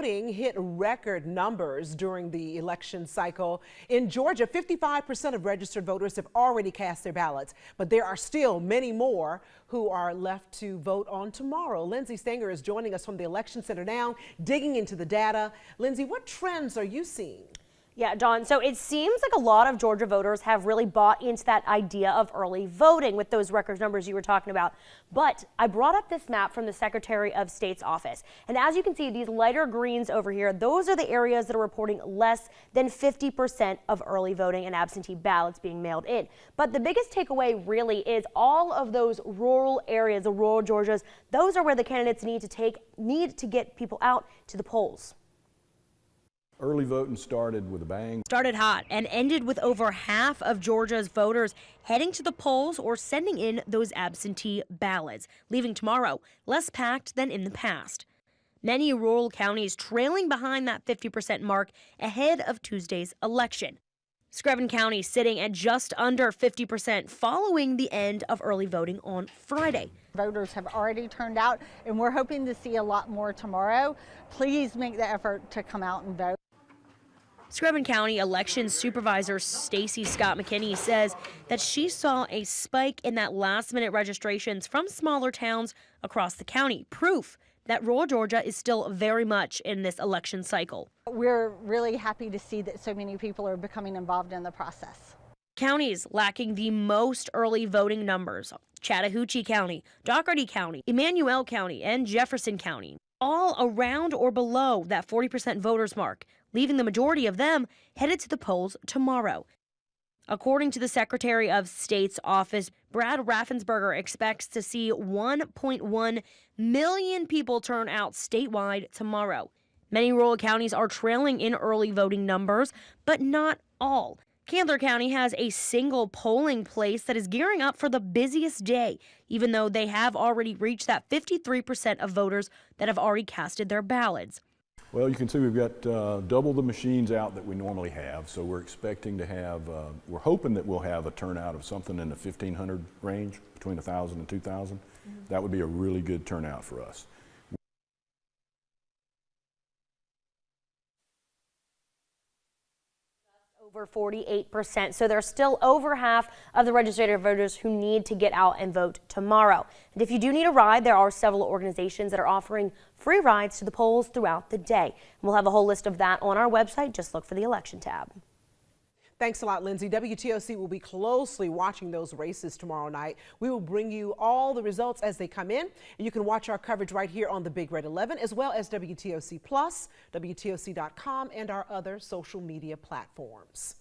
voting hit record numbers during the election cycle. In Georgia, 55% of registered voters have already cast their ballots, but there are still many more who are left to vote on tomorrow. Lindsay Stanger is joining us from the Election Center now, digging into the data. Lindsay, what trends are you seeing? Yeah, Dawn, so it seems like a lot of Georgia voters have really bought into that idea of early voting with those record numbers you were talking about. But I brought up this map from the Secretary of State's office. And as you can see, these lighter greens over here, those are the areas that are reporting less than 50% of early voting and absentee ballots being mailed in. But the biggest takeaway really is all of those rural areas, the rural Georgias, those are where the candidates need to get people out to the polls. Early voting started with a bang. Started hot and ended with over half of Georgia's voters heading to the polls or sending in those absentee ballots, leaving tomorrow less packed than in the past. Many rural counties trailing behind that 50% mark ahead of Tuesday's election. Screven County sitting at just under 50% following the end of early voting on Friday. Voters have already turned out, and we're hoping to see a lot more tomorrow. Please make the effort to come out and vote. Screven County Election Supervisor Stacy Scott McKinney says that she saw a spike in that last-minute registrations from smaller towns across the county, proof that rural Georgia is still very much in this election cycle. We're really happy to see that so many people are becoming involved in the process. Counties lacking the most early voting numbers: Chattahoochee County, Dougherty County, Emmanuel County, and Jefferson County, all around or below that 40% voters mark, leaving the majority of them headed to the polls tomorrow. According to the Secretary of State's office, Brad Raffensperger expects to see 1.1 million people turn out statewide tomorrow. Many rural counties are trailing in early voting numbers, but not all. Candler County has a single polling place that is gearing up for the busiest day, even though they have already reached that 53% of voters that have already casted their ballots. Well, you can see we've got double the machines out that we normally have, so we're expecting to have, we're hoping that we'll have a turnout of something in the 1,500 range, between 1,000 and 2,000. That would be a really good turnout for us. Over 48%. So there's still over half of the registered voters who need to get out and vote tomorrow. And if you do need a ride, there are several organizations that are offering free rides to the polls throughout the day. And we'll have a whole list of that on our website. Just look for the election tab. Thanks a lot, Lindsay. WTOC will be closely watching those races tomorrow night. We will bring you all the results as they come in, and you can watch our coverage right here on the Big Red 11, as well as WTOC Plus, WTOC.com, and our other social media platforms.